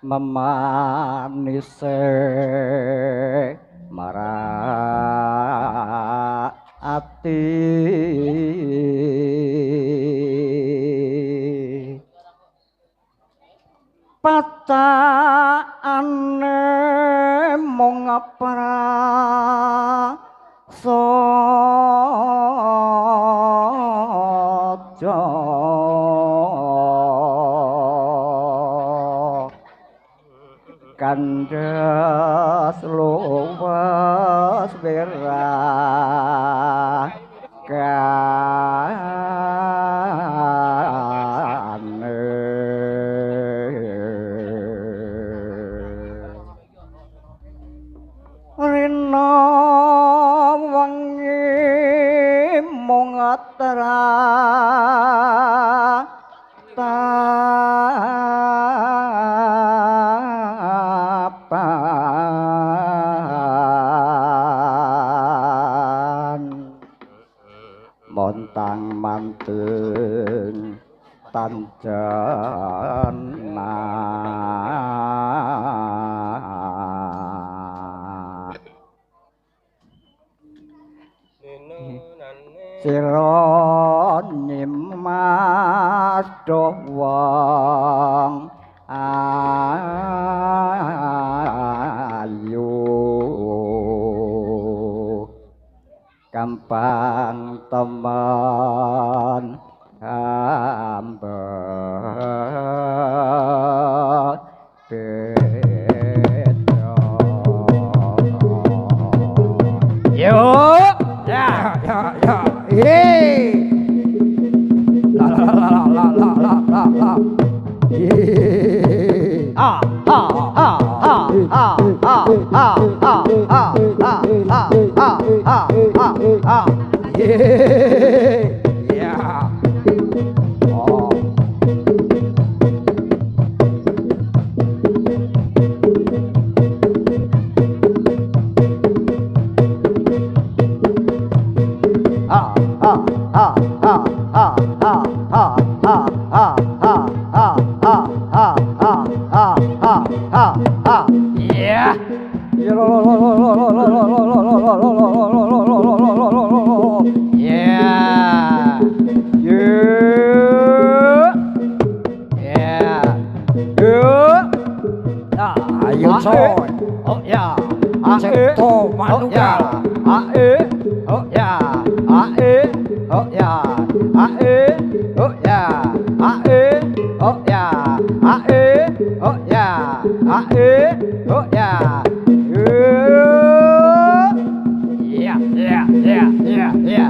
memanise marati pataane mung prasaja kandas luwes rina wengi mung tapan montang mantung tanjana sira nyimas doh wong ayu gampang temen hamba beda yo ya la la la la la la la la ah ah ah ah ah ah ah ah ah ah yeah oh ah ah ah ah ah ah ah ah ah yeah yeah ayo coy oh ya cipto manunggal oh ya oh ya oh ya oh ya oh ya oh ya yeah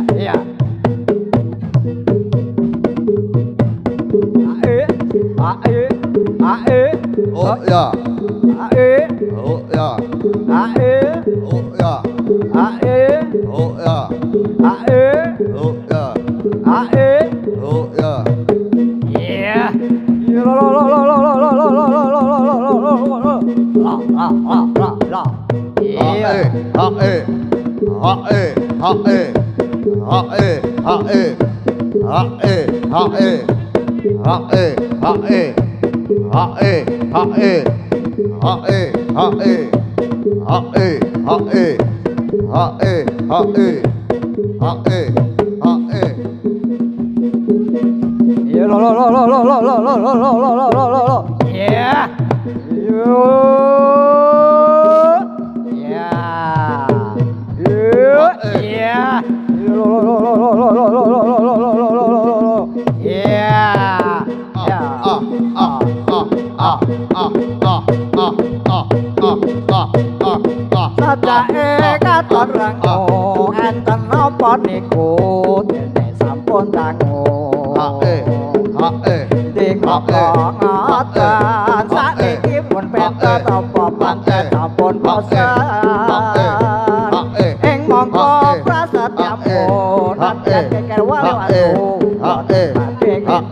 oh ya oh ya oh ya oh ya oh ya oh ya yeah Sadake katon rango enten napa niku dene sampun dangu ngoten sakniki pun pentet apa pantet sampun bosen ing mongko prasetyamu nanti keker walu nanging kok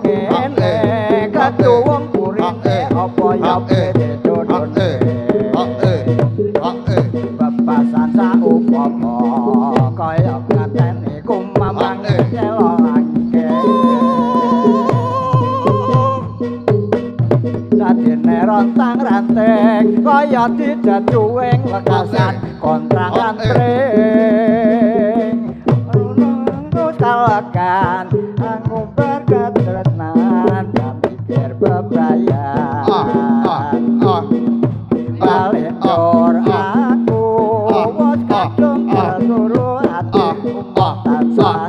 ngene ketuwung purine apa ya bedodone bebasan saupama kaya ngateni kumamang kelo angke dadine rontang ranting kaya dijajuing lekasan kontrang antring terus kalakan ngumbar ketresnan dan pikir bebrayan balik dor aku wos kadung kesuru hati umat tansah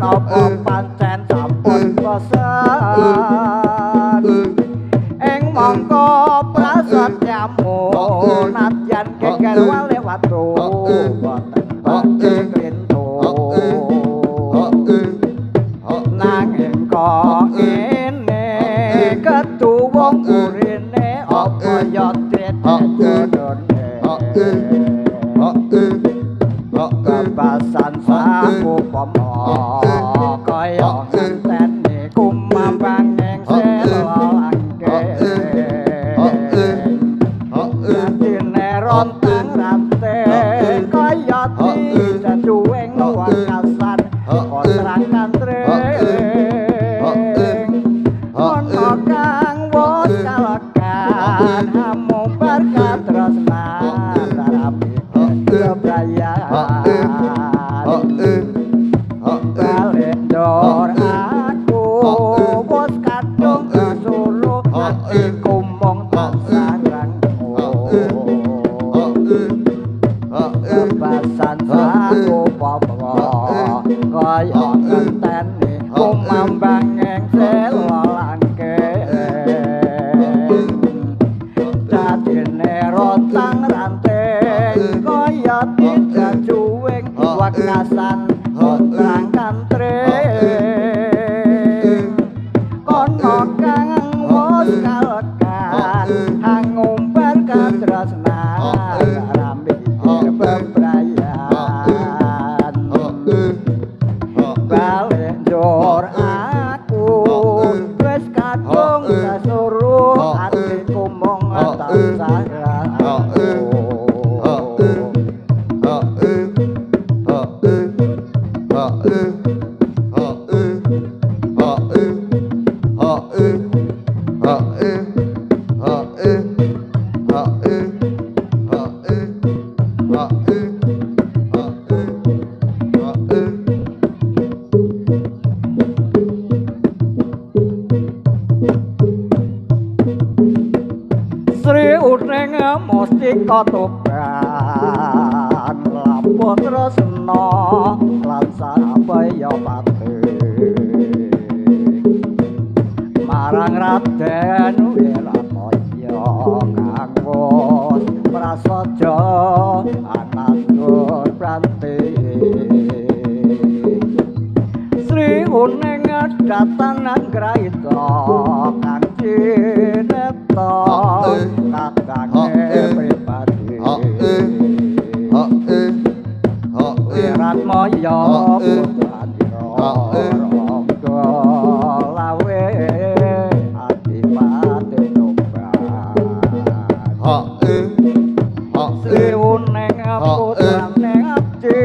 Apa pancen sampun bosen ing mangka prasetyamu nadyan geger wale watu boten badhe klintu nanging kok ngene ketuwung urine apa ya dene babasan saku pomo kaya ngenteni kumambang ing selangke atine rontang ranting kaya dijajuing wakasan kontrang kantring ana kang wis kalakan hamumbar katresnan tarapi kebrayan balik dor aku wos kadung kesuru hatiku mong tansah rangku kebasan saku popo kaya ngenteni kumambang ing selangke dadine rontang ranting kaya dijajuing wakasan kontrang kantring kono kang wis kalekan ngumbar katresnan rambi bebrayan balik njur aku wis kadung kasuruh atiku mung tansah Sri uning mustika toban lampun tresna lan sarabaya pati marang Raden Wiratmaya kang wis prasaja ananggur pranti Sri uning datan anggraita kang cineta kakange pribadi Wiratmaya putranira rangga lawe adipati toban Sri uning putrane abdi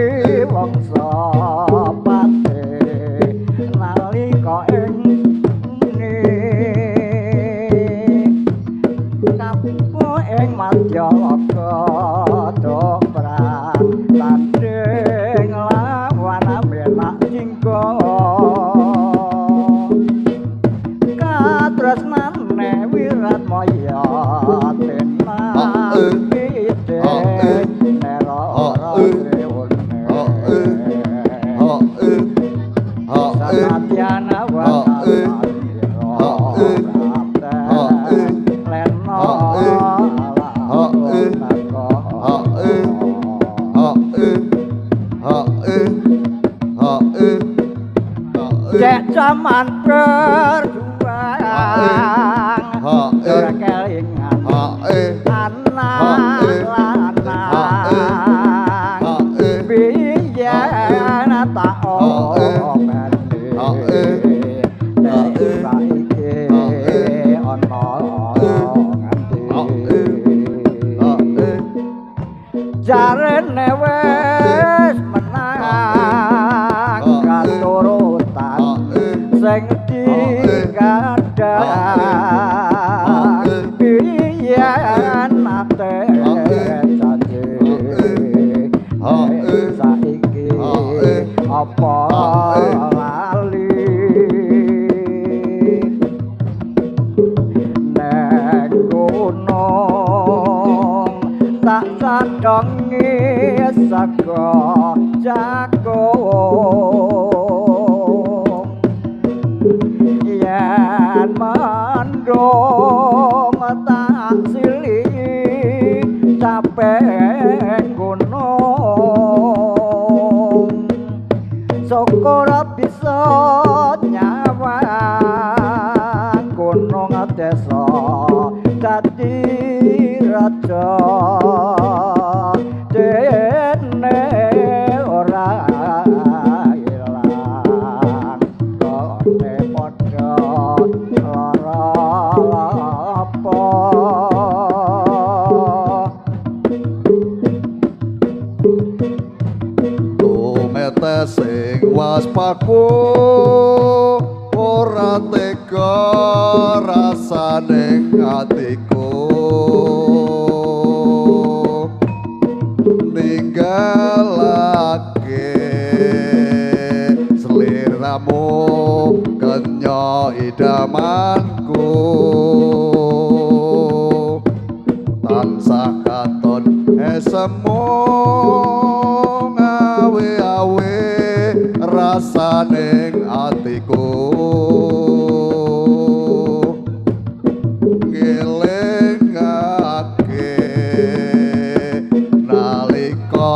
wangsa pati nalika ing ing Madyalaka dobran tanding lawan menak jingga katresnane Wiratmaya tenan pite nera rewone sanadyan Cek zaman berjuang ora kelingan anak lanang biyen jarene wis menang katurutan sing dikandhang yen ate janji saiki apa lali nek gunung tak sadongi saka jagung yen mendung tak silih capek gunung syukur bisa nyawa gunung desa dadi raja dene ora ilang kone padha lara apa tumete sing waspaku ora tega rasane atiku ninggalake sliramu kenya idamanku tansah katon esemu ngawe-awe rasane atiku ngelingake nalika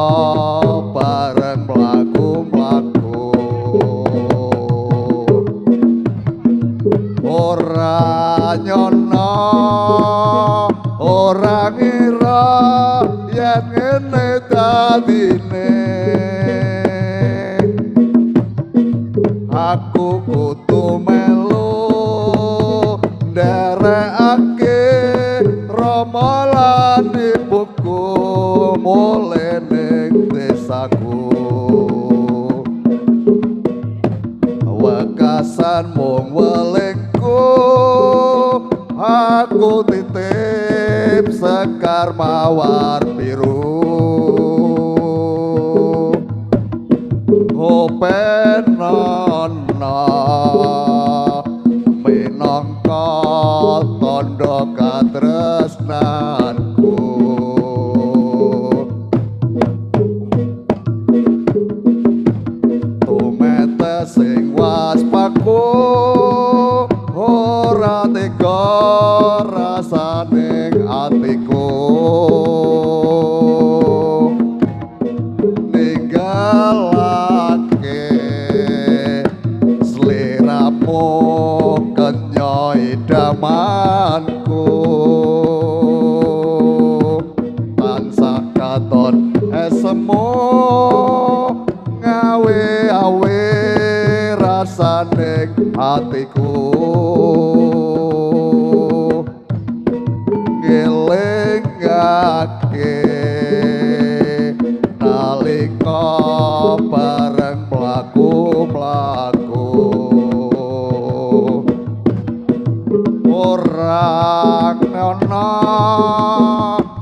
bareng mlaku-mlaku ora nyono ora ngira yen ngene dadine aku kudu melu nderekake ramalan ibuku mulai ning desaku wekasan mung welingku aku titip sekar mawar biru openono minangka tandha katresnanku tumete sing waspaku ora tega rasane atiku ninggalake sliramu kenya idamanku tansah katon esemu ngawe-awe rasane atiku ngelingake nalika bareng mlaku-mlaku ora ngono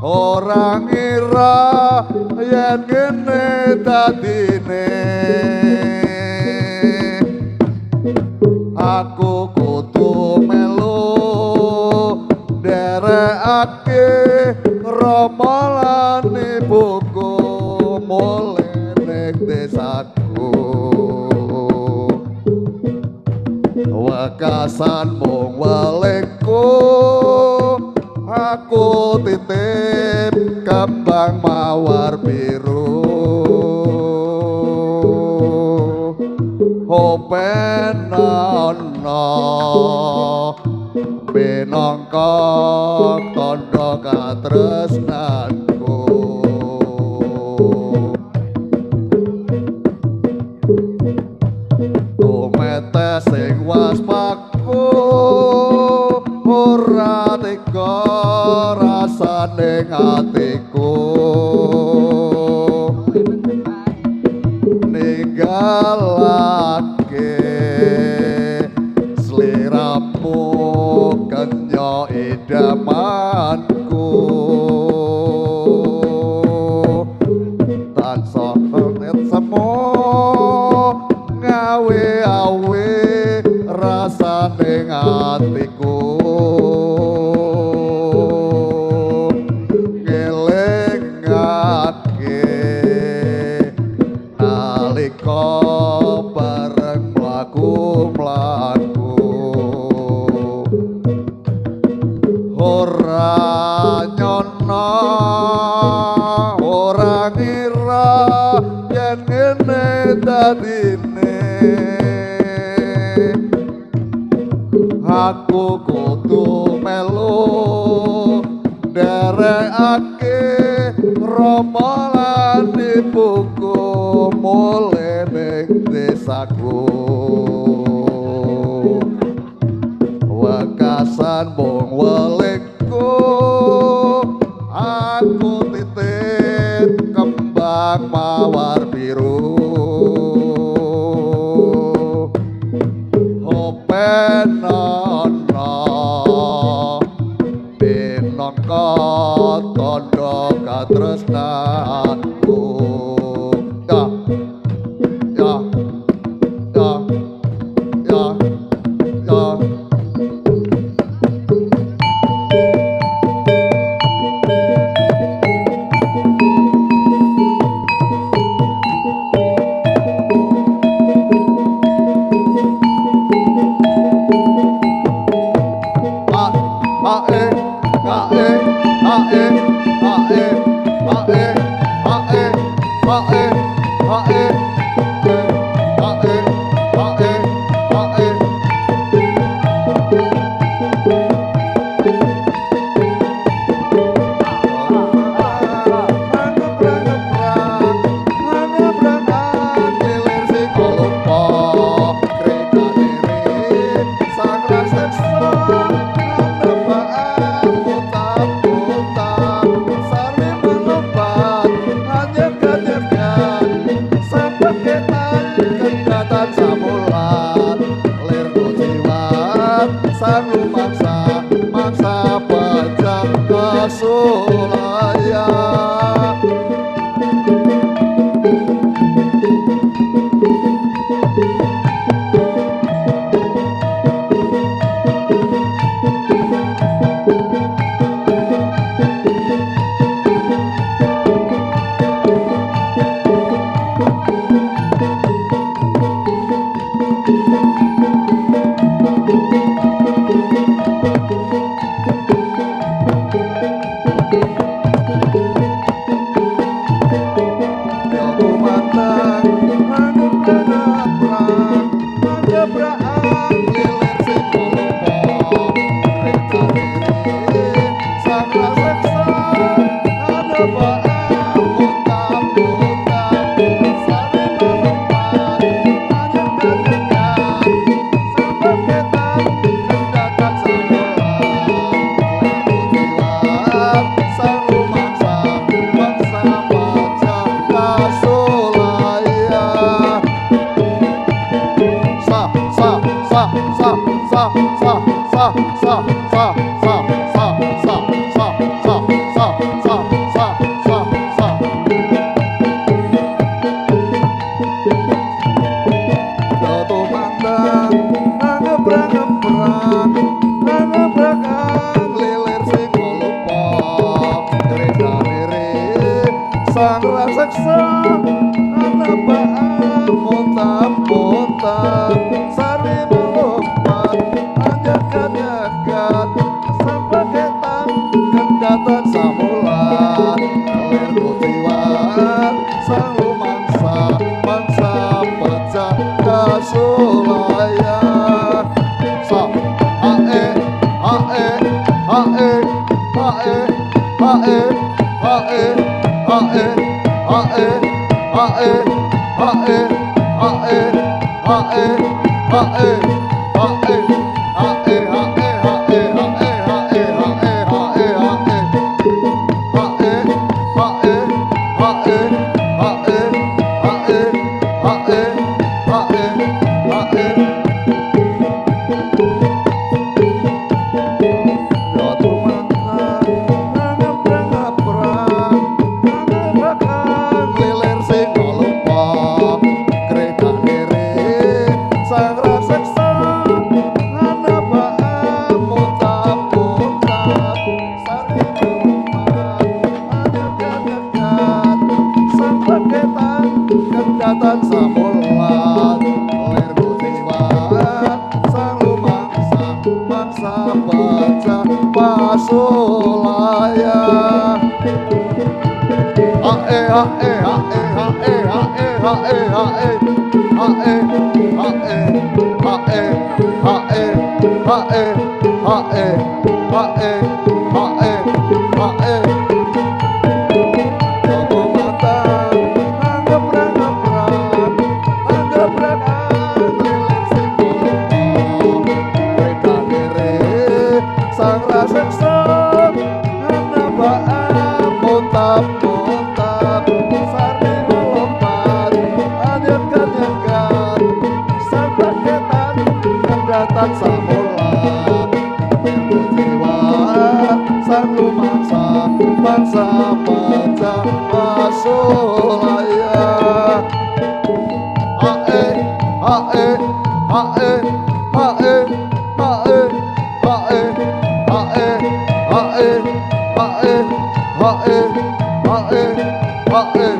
ora ngira yen ngene dadine aku kudu melu nderekake ramalan ibuku mulai ning desaku wekasan mung welingku aku titip kembang mawar biru openono minangka tandha katresnanku tumete sing waspaku ora tega rasane atiku nyeselake sliramu kenya idamanku tansah semu ngawe-awe rasane atiku ngelingake nalika bareng mlaku-mlaku ora nyono ora ngira yen ngene dadine aku kudu melu nderekake Rama lan ibuku mule ning desaku wekasan mung welingku aku titip kembang mawar biru openono minangka tandha katresnanku ya ya ya ya ya sang lumangsa mangsa pajak kasulaya sang raseksa ana baang montam-montam sari melompat anjakan-anjakan sampai ketan kendatan samulan lir kuciwan sang lumangsa mangsa pecah kasulaya sa ae ae ae ae ae ae kedatan samulat lir musibat sang lumangsa mangsa baca pasulaya hae hae hae hae hae hae hae hae hae hae hae hae hae hae hae hae Toko mata anggap anggap lilir sing kolono reka kere sang raseksa anabaan montap sari melompat anyek-anyekan sang paketan kedatan samola ilmu jiwa sang lumangsa bangsa baca pasulaya hae hae hae hae hae hae hae hae hae hae hae hae Hae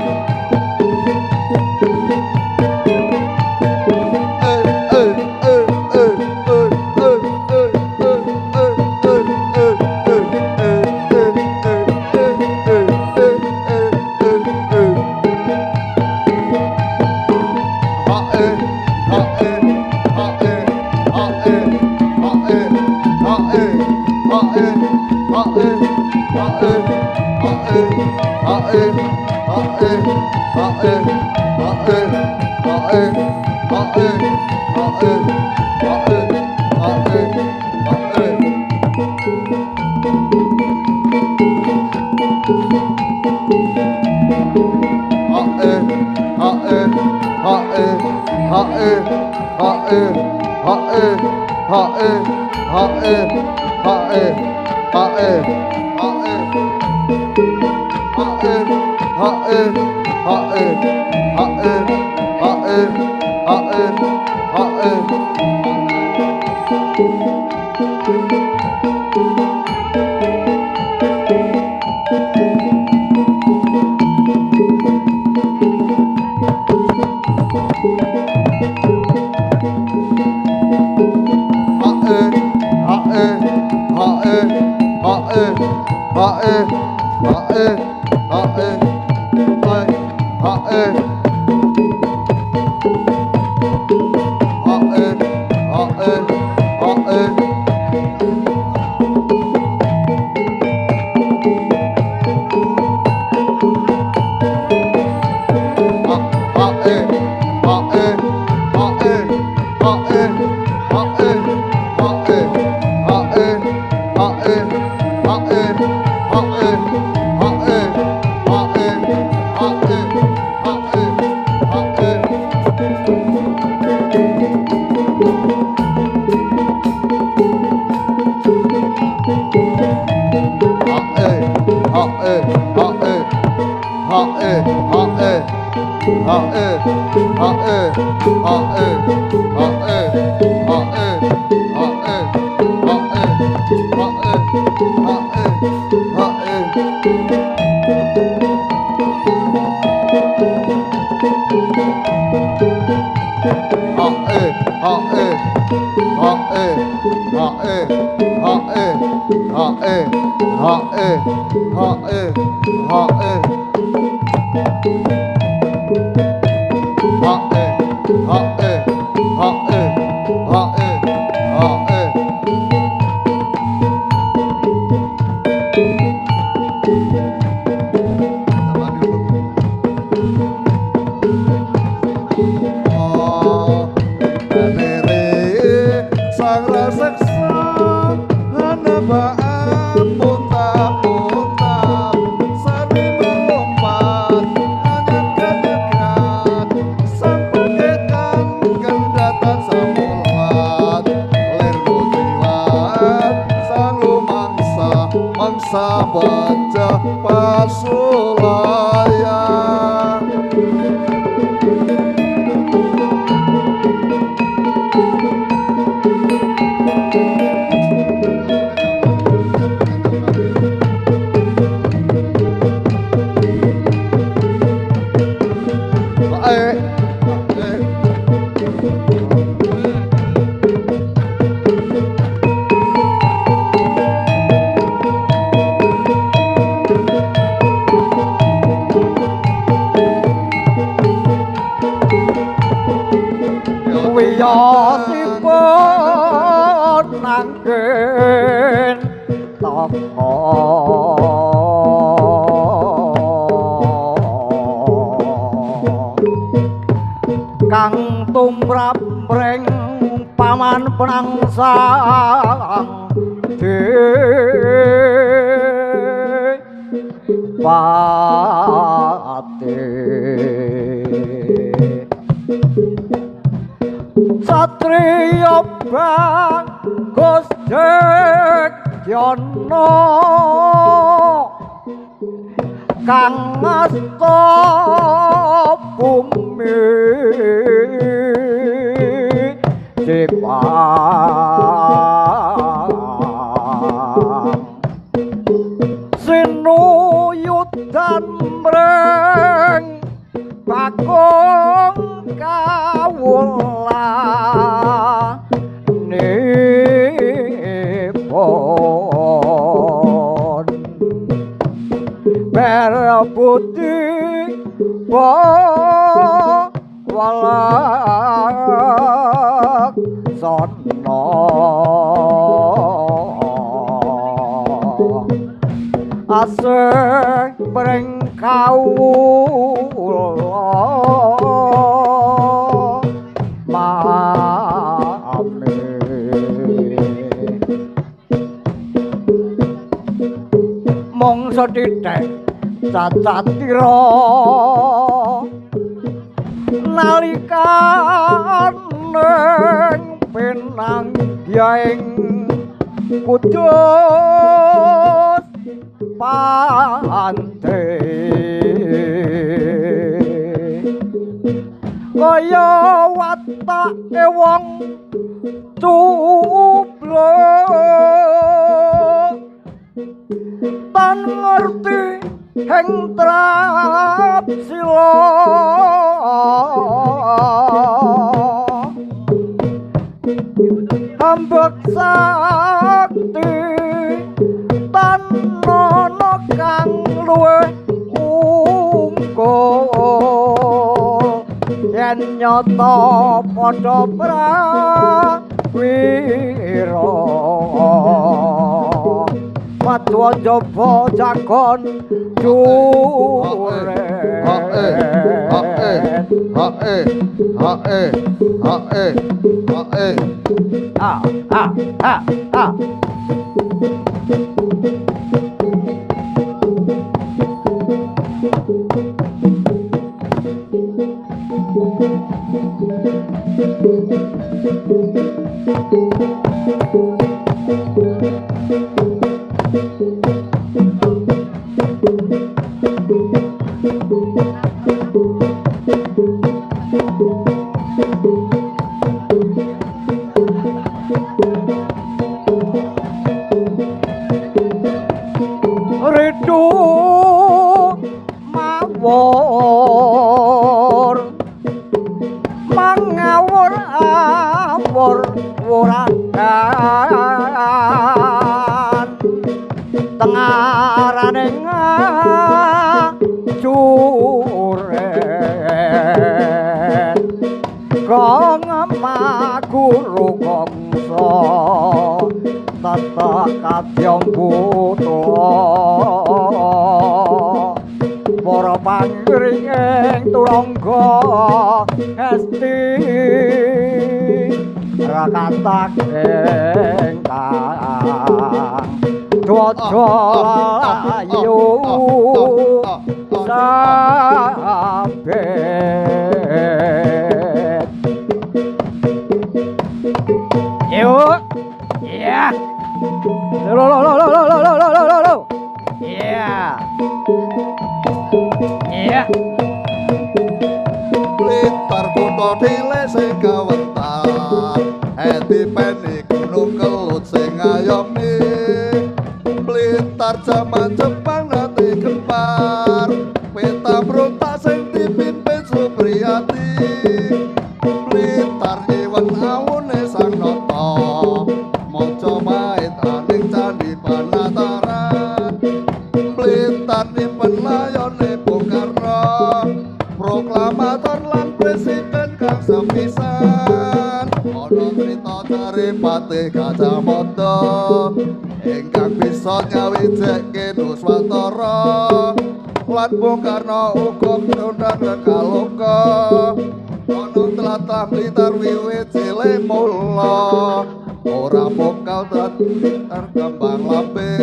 Kriyosipun nanggen toko kang tumrap mreng paman penangsang pati Satriya bagus Jegyono kang ngasta bumi Jepang sinuyudan mreng bakung kawula nipun berbudi walak sono asih mring kawula mami mung sethithik cacatira nalikane pinangyaing kudus pante kaya watake wong tublok tan ngerti heng trap sila hambek sakti tan nono kang luwih unggul yen nyata padha prawira Madwa jaba jagon jure Ridu mawur mangawur awur wuradan tengarane ngajuren kong maguru kongso tata kadyong buto para pangring turangga esti rakatak engkang dwaja layu sabet yuk ya lo ya ya Blitar kutha dhile sing kawentar eti peni gunung kelut sing ngayomi Blitar jaman Jepang nate gempar peta brontak sing dipimpin Supriyati Blitar nyeweng awune sang nata maca mait aning candi Panataran Blitar nyimpen layone Bung Karno proklamator lan presiden kang sepisan Saripati Kacamata ingkang bisa nyawijekke Nuswantara lan Bung Karno uga kondang kaloka ana tlatah Blitar wiwit cilik mula ora mokal dadi kembang lambe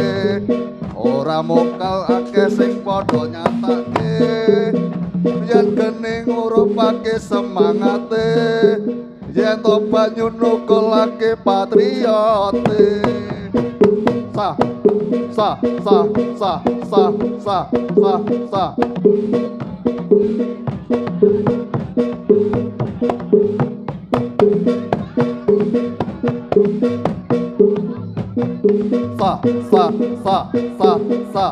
ora mokal akeh sing padha nyatake yen gening ngurupake semangate yen to banyu nukulake patriote sa sa sa sa sa sa sa sa sa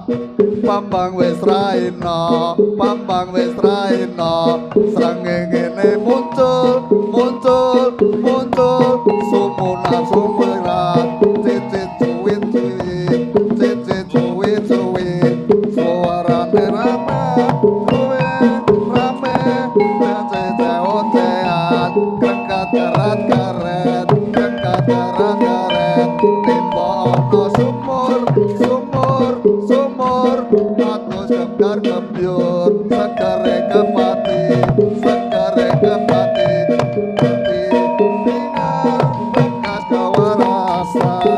Bambang wis raina Bambang wis raina srengenge muncul muncul muncul sumunan sumuran cicit cuwit cuwit cicit cuwit cuwit suarane rame rame cicit ocean kekat kerat karet kekat kerat karet timba ono sumur sumur sumur atus kebdar kebyur segere kepati segere kepati kepati tinggal bekas kewarasan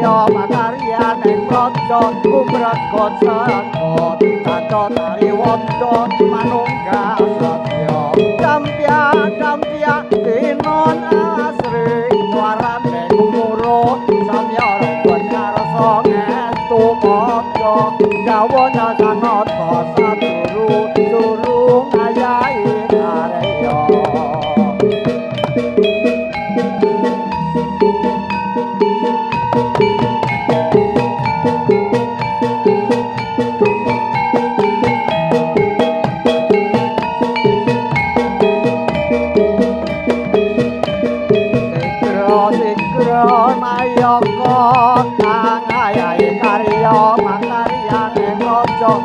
karya makaryan ing praja kumregot sakot tata tali wanda manunggal satya dampya dampya tinon asri suarane gumuro samya rambut karsa ngestu padha gawana sanata saduru durung ayahi karya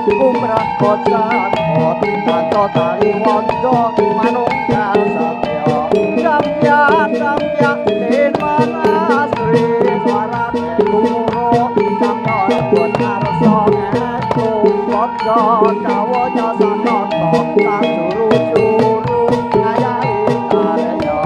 kumrekot sakot tata tali wanda manunggal satya dampya dampya tinon asri suarane gumuro samya rambut karsa ngestu padha kawanya sanata saduru juru ngayahi karya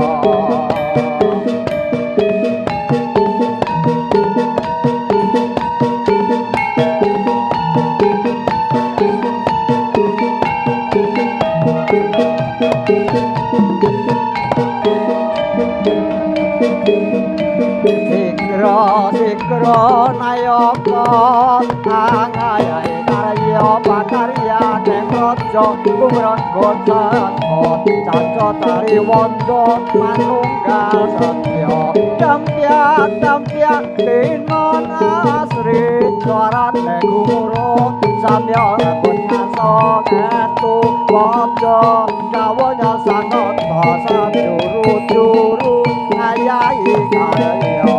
Sikra nayaka angayai karya pakarya ning raja kumregot sakot caca tari wanda manunggal satya dampya dampya tinon asri suarane gumuro samya rambut karsa ngestu padha gawanya sanata saduru juru ngayahi karya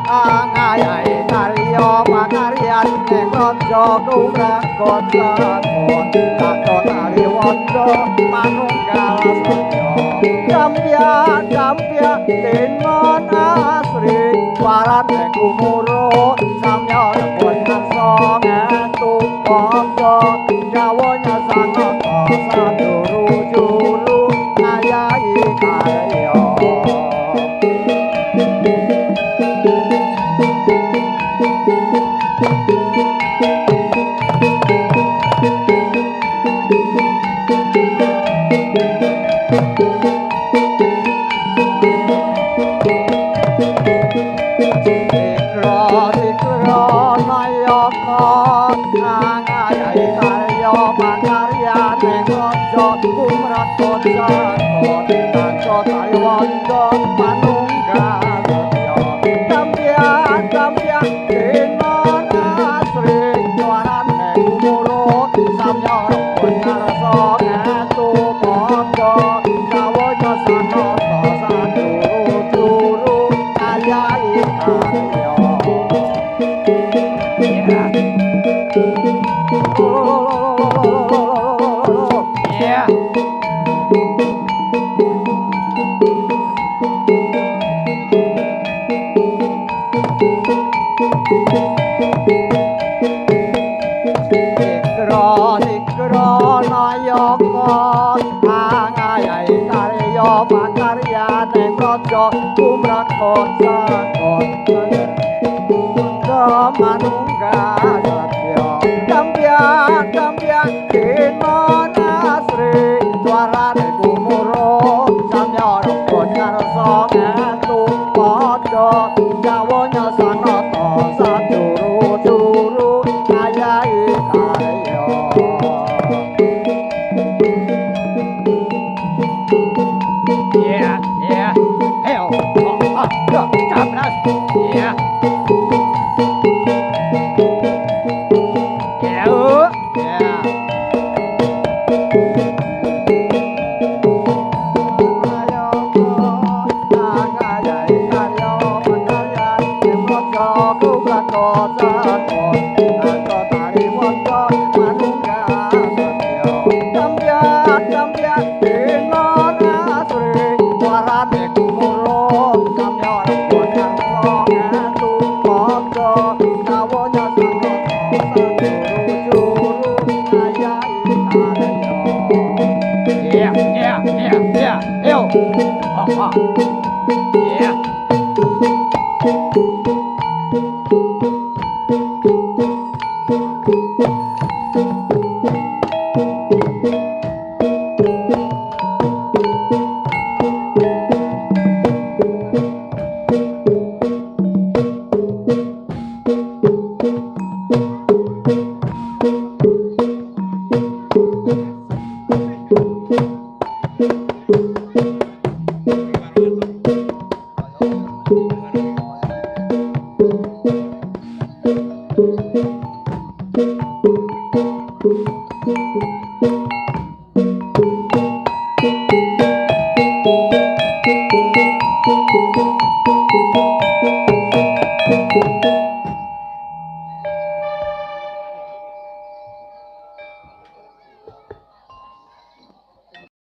angayai karya pakaryan ing raja kumregot sakot tata tali wanda manunggal satya dampya dampya tinon asri suarane gumuro samya rembut karsa ngestu padha gawanya sanata saduru juru ngayahi karya kumrekot sakot tata tali wanda manunggal satya dampya dampya tinon asri suarane gumuro samya rambut karsa ngestu padha gawanya sanata saduru juru ngayahi karya angayai karya pakarya ning raja kumrekot sakot manunggal satya dampya dampya tinon asri suarane gumuro samya rambut karsa ngestu padha gawanya sanata saduru juru ngayahi karya ya. Ayo. Iya.